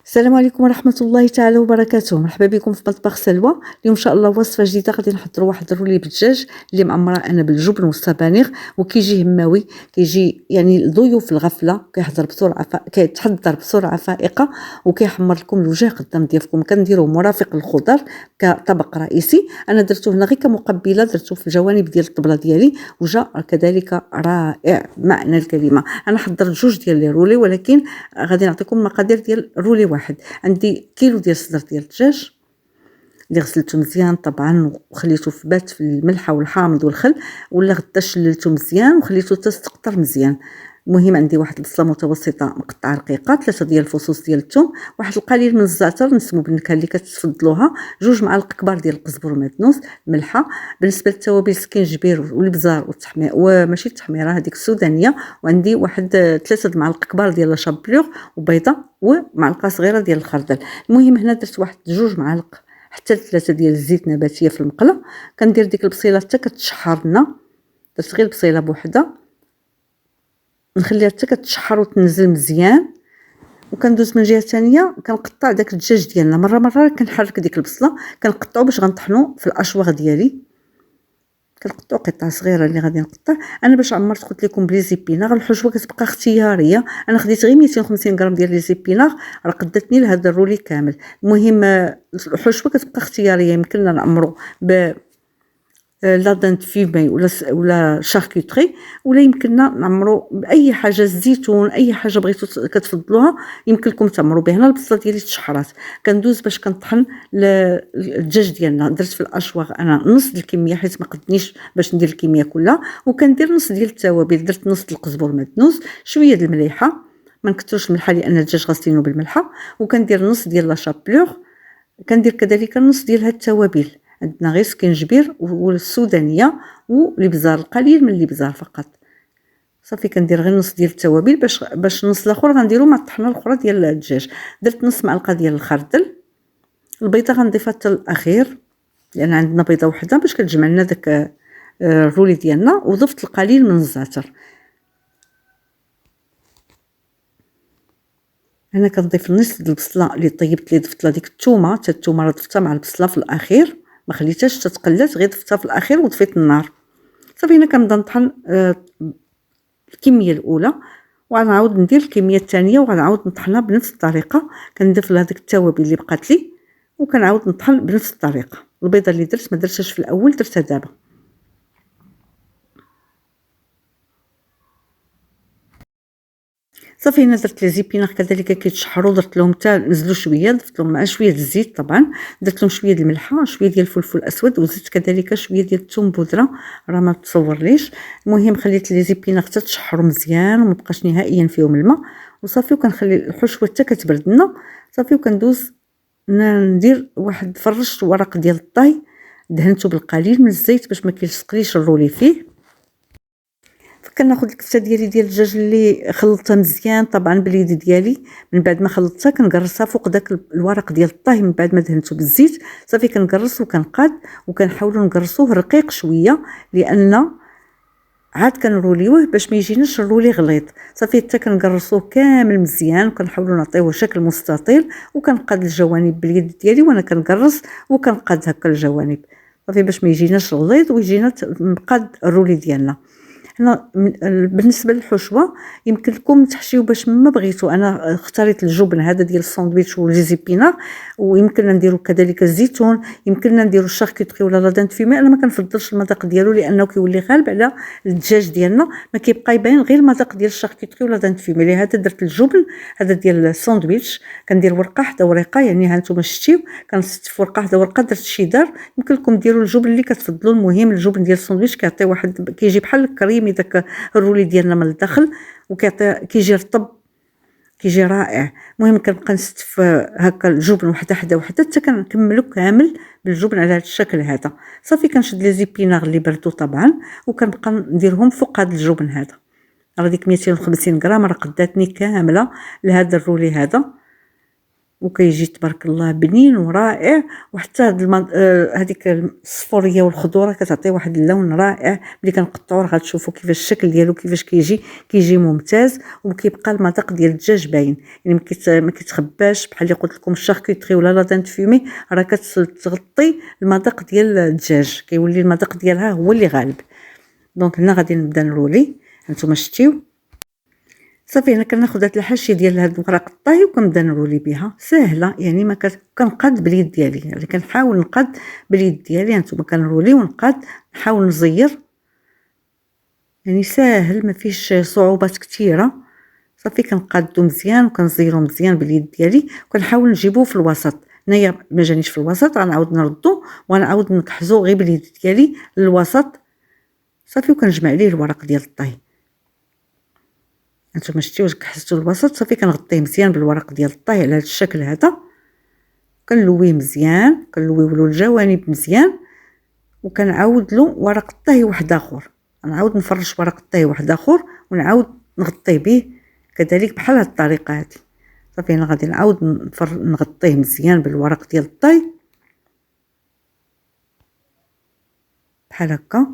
السلام عليكم ورحمة الله تعالى وبركاته. مرحبا بكم في مطبخ سلوى. اليوم ان شاء الله وصفة جديدة غادي نحضروا واحد الرولي بالدجاج اللي معمرة انا بالجبن والسبانخ، وكيجي هماوي، كيجي يعني ضيوف الغفلة، كيحضر بسرعة كيتحضر بسرعة فائقة وكيحمر لكم الوجه قدام ضيافكم. كنديروه مرافق الخضر كطبق رئيسي. انا درته هنا غير كمقبلة، درته في الجوانب ديال الطبلة ديالي وجا كذلك رائع معنى الكلمة. انا حضرت جوج ديال لي رولي، ولكن غادي نعطيكم المقادير ديال رولي واحد. عندي كيلو ديال الصدر ديال الدجاج اللي غسلته مزيان طبعا وخليته بات في الملحه والحامض والخل، ولا غدا شللته مزيان وخليته تستقطر مزيان. المهم عندي واحد البصله متوسطه مقطعه رقيقه، 3 ديال الفصوص ديال الثوم، واحد القليل من الزعتر نسمو بالنكهه اللي كتفضلوها، 2 معالق كبار ديال القزبر ومعدنوس، ملحه. بالنسبه للتوابل السكينجبير والابزار والتحمير وماشي التحميره هذيك السودانيه، وعندي واحد 3 معالق كبار ديال لا شابلور وبيضه ومعلقه صغيره ديال الخردل. المهم هنا درت واحد 2 معالق حتى 3 ديال الزيت نباتيه في المقله. كندير ديك البصيله حتى كتشحر لنا، درت غير البصيله بوحده نخليها حتى كتشحر وتنزل مزيان. وكندوز من جهه ثانيه كنقطع داك الدجاج ديالنا مره كنحرك ديك البصله، كنقطعو باش غنطحنو في الاشواغ ديالي. كنقطعو قطع صغيره اللي غادي نقطع انا باش عمرت قلت لكم بلي زيبيناغ. الحشوه كتبقى اختياريه، انا خديت غير 250 غرام ديال لي زيبيناغ راه قدتني لهذا الرولي كامل. المهم الحشوه كتبقى اختياريه، يمكننا نعمرو ب لا دانت فيمي ولا شاركوتري، ولا يمكننا نعمرو باي حاجه، الزيتون، اي حاجه بغيتو كتفضلوها يمكن لكم تعمروا بها. هنا البصله ديالي تشحرات، كندوز باش كنطحن الدجاج ديالنا. درت في الاشواغ انا نص الكميه حيت ما قدنيش باش ندير الكميه كلها، وكندير نص ديال التوابل. درت نص القزبر مدنوس، شويه د المليحه، ما نكثرش الملحه لان الدجاج غاسلينو بالملحه، وكندير نص ديال لا شابلور. كندير كذلك نص ديال هاد التوابل، عندنا غير سكينجبير والسودانيه والابزار، القليل من الابزار فقط. صافي كندير غير نص ديال التوابل باش النص الاخر غنديرو مع الطحنه الاخرى ديال الدجاج. درت نص معلقه ديال الخردل. البيضه غنضيفها حتى الاخير لان عندنا بيضه وحده باش كتجمع لنا داك الرولي ديالنا، وضفت القليل من الزعتر. انا كنضيف نص ديال البصله اللي طيبت لي، ضفت لها ديك الثومه، حتى الثومه راه ضفتها مع البصله في الاخير، ما خليتهاش تتقلات، غير ضفتها في الاخير وطفيت النار. صافي هنا كنبدا نطحن الكميه الاولى وغنعاود ندير الكميه الثانيه وغنعاود نطحنها بنفس الطريقه. كنضيف لها ديك التوابل اللي بقات لي وكنعاود نطحن بنفس الطريقه. البيضه اللي درت ما درتهاش في الاول، درتها دابا. صافي هنا درت لي زيبيناغ كذلك كيتشحروا، درت لهم حتى نزلوا شويه، ضفت لهم مع شويه الزيت طبعا، درت لهم شويه ديال الملحه، شويه ديال الفلفل الاسود، وزدت كذلك شويه ديال الثوم بودره راه ما تصورليش. المهم خليت لي زيبيناغ حتى تشحروا مزيان وما بقاش نهائيا فيهم الماء، وصافي وكنخلي الحشوه حتى كتبرد لنا. صافي وكندوز ندير واحد فرشت ورق ديال الطاي، دهنته بالقليل من الزيت باش ما كيلصقليش الرولي فيه. كناخذ الكفته ديالي ديال الدجاج اللي خلطتها مزيان طبعا باليد ديالي، من بعد ما خلطتها كنقرصها فوق داك الورق ديال الطهي من بعد ما دهنته بالزيت. صافي كنقرص وكنقاد وكنحاولوا نقرصوه رقيق شويه لان عاد كنروليوه باش ما يجيناش الرولي غليظ. صافي حتى كنقرصوه كامل مزيان وكنحاولوا نعطيوه شكل مستطيل، وكنقاد الجوانب باليد ديالي وانا كنقرص وكنقاد هكا الجوانب، صافي باش ما يجيناش غليظ ويجينا مقاد الرولي ديالنا. هنا بالنسبه للحشوه يمكن لكم تحشيو باش ما بغيتو. انا اختاريت الجبن هذا ديال الساندويتش والزيبيناغ، ويمكننا نديرو كذلك الزيتون، يمكننا نديرو الشاركوتري ولا لا دانت فيمي. انا ما كنفضلش المذاق ديالو لانه كيولي غالب على الدجاج ديالنا، ما كيبقى يبان غير المذاق ديال الشاركوتري ولا دانت فيمي. لهذا درت الجبن هذا ديال الساندويتش، كندير ورقه حدا ورقه، يعني ها نتوما شتيو كنستف ورقه حدا ورقه. درت شيدار، يمكن لكم ديروا الجبن اللي كتفضلوا. المهم الجبن ديال الساندويتش كيعطي واحد، كيجي بحال الكريمي داك الرولي ديالنا من الداخل، وكيعطي كيجي رطب، كيجي رائع. المهم كنبقى نستف هكا الجبن وحده حدا وحده حتى كنكملو كامل بالجبن على هذا الشكل هذا. صافي كنشد لي زيبيناغ اللي بردوا طبعا وكنبقى نديرهم فوق هذا الجبن هذا. راه ديك 250 غرام راه قداتني كامله لهذا الرولي هذا. وكيجي تبارك الله بنين ورائع. وحتى هذيك الصفوريه والخضوره كتعطي واحد اللون رائع. ملي كنقطعوه غتشوفوا كيفاش الشكل ديالو كيفاش كيجي ممتاز، وكيبقى المذاق ديال الدجاج باين، يعني ما كيتخباش بحال اللي قلت لكم الشاركوتري ولا لا دانت فيمي راه كتغطي المذاق ديال الدجاج، كيولي المذاق ديالها هو اللي غالب. دونك هنا غادي نبدا نرولي. هانتوما شتيو صافي. هنا كناخذ هاد الحاشيه ديال هاد الورق الطهي وكنبدا نرولي بها، ساهله يعني ما كنقاد باليد ديالي، يعني كنحاول نقاد باليد ديالي. هانتوما كنرولي ونقاد، نحاول نزير، يعني ساهل ما فيش صعوبات كثيره. صافي كنقادو مزيان وكنزيرو مزيان باليد ديالي، وكنحاول نجيبوه في الوسط. هنايا ما جانيش في الوسط غنعاود نردو ونعاود نكحزو غير باليد ديالي للوسط. صافي وكنجمع عليه الورق ديال الطهي. هانتوما شتيو كحزتو الوسط. صافي كنغطيه مزيان بالورق ديال الطهي على هذا الشكل هذا، كنلويه مزيان، كنلويولو الجوانب مزيان، وكنعاود له ورق الطهي واحد اخر، نعاود نفرش ورق الطهي واحد اخر ونعاود نغطيه به كذلك بحال هاد الطريقه هذه. صافي انا غادي نعاود نغطيه مزيان بالورق ديال الطهي بحال هكا،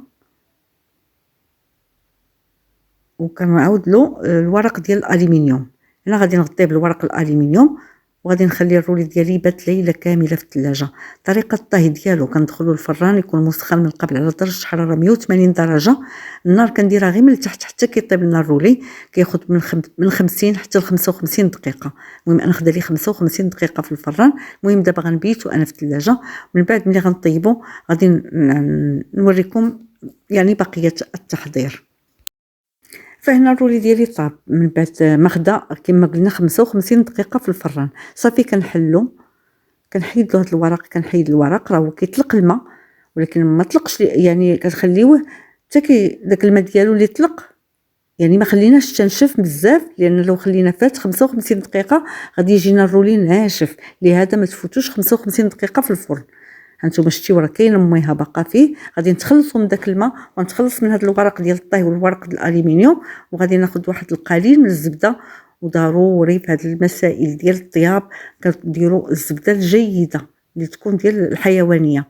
وكنعاود له الورق ديال الالومنيوم. هنا غادي نغطيه بالورق الالومنيوم، وغادي نخلي الرولي ديالي بات ليله كامله في الثلاجه. طريقه الطهي ديالو كندخلو الفران يكون مسخن من قبل على درجه حراره 180 درجه. النار كنديرها غير من التحت حتى كيطيب لنا الرولي، كياخذ من 50 حتى ل 55 دقيقه. المهم انا خدا لي 55 دقيقه في الفران. المهم دابا غنبيتو انا في الثلاجه، ومن بعد ملي غنطيبو غادي نوريكم يعني بقيه التحضير. فهنا الرولي ديالي طاب من بعد ما خدا كما قلنا 55 دقيقه في الفران. صافي كنحلو، كنحيد له هذا الورق، كنحيد الورق راه كيطلق الماء، ولكن ما طلقش يعني كنخليوه حتى داك الماء ديالو اللي طلق، يعني ما خليناش تنشف بزاف، لان لو خلينا فات 55 دقيقه غادي يجينا الرولي ناشف. لهذا ما تفوتوش 55 دقيقه في الفرن. هانتوما شتيو راه كاينه ميها باقا فيه. غادي نتخلصوا من داك الماء ونتخلص من هذا الورق ديال الطهي والورق ديال الالومنيوم، وغادي ناخذ واحد القليل من الزبده. وضروري في هذه المسائل ديال الطياب كديروا الزبده الجيده اللي تكون ديال الحيوانيه.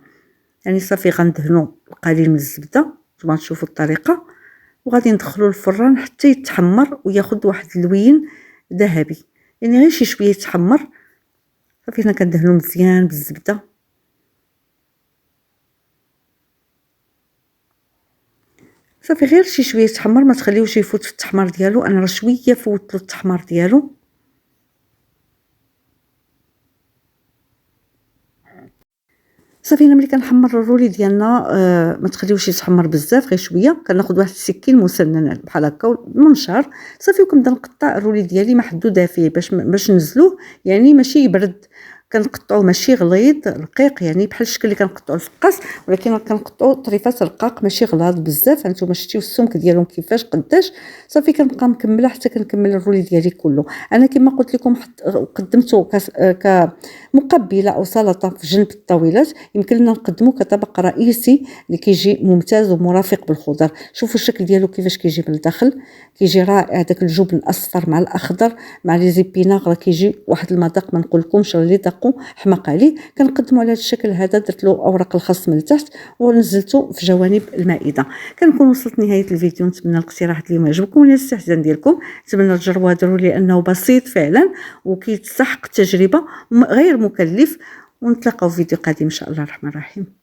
يعني صافي غندهنوا القليل من الزبده كما تشوفوا الطريقه، وغادي ندخلوا الفران حتى يتحمر وياخذ واحد اللوين ذهبي، يعني غير شي شويه يتحمر. صافي هنا كندهنوا مزيان بالزبده. صافي غير شي شويه يتحمر، ما تخليوش يفوت في التحمار ديالو. انا راه شويه فوت له التحمار ديالو. صافي هنا ملي كنحمر الرولي ديالنا ما تخليوش يتحمر بزاف، غير شويه. كناخذ واحد السكين مسنن بحال هكا منشار صافي، وكنبدا نقطع الرولي ديالي محدوده فيه باش نزلوه، يعني ماشي يبرد. كنقطعوه ماشي غليظ رقيق، يعني بحال الشكل اللي كنقطعوا الفقاس، ولكن كنقطعوا طريفات رقاق ماشي غلاظ بزاف. هانتوما شتيو السمك ديالهم كيفاش قداش. صافي كنبقى مكمله حتى كنكمل الرولي ديالي كله. انا كما قلت لكم قدمته كمقبله او سلطه في جنب الطاولات. يمكن لنا نقدمه كطبق رئيسي اللي كيجي ممتاز ومرافق بالخضر. شوفوا الشكل ديالو كيفاش كيجي من الداخل، كيجي رائع. داك الجبن الاصفر مع الاخضر مع لي زيبيناغ راه كيجي واحد المذاق ما نقولكمش، اللي ذاقوا حماق عليه. كنقدموا على هذا الشكل هذا. درت له اوراق الخس من التحت ونزلته في جوانب المائده. كنكون وصلت نهايه الفيديو. نتمنى الاقتراح اليوم عجبكم والاستحسان ديالكم. نتمنى تجربوا هذا الرولي لانه بسيط فعلا وكيتستحق التجربه، غير مكلف. ونتلاقاو في فيديو قادم ان شاء الله الرحمن الرحيم.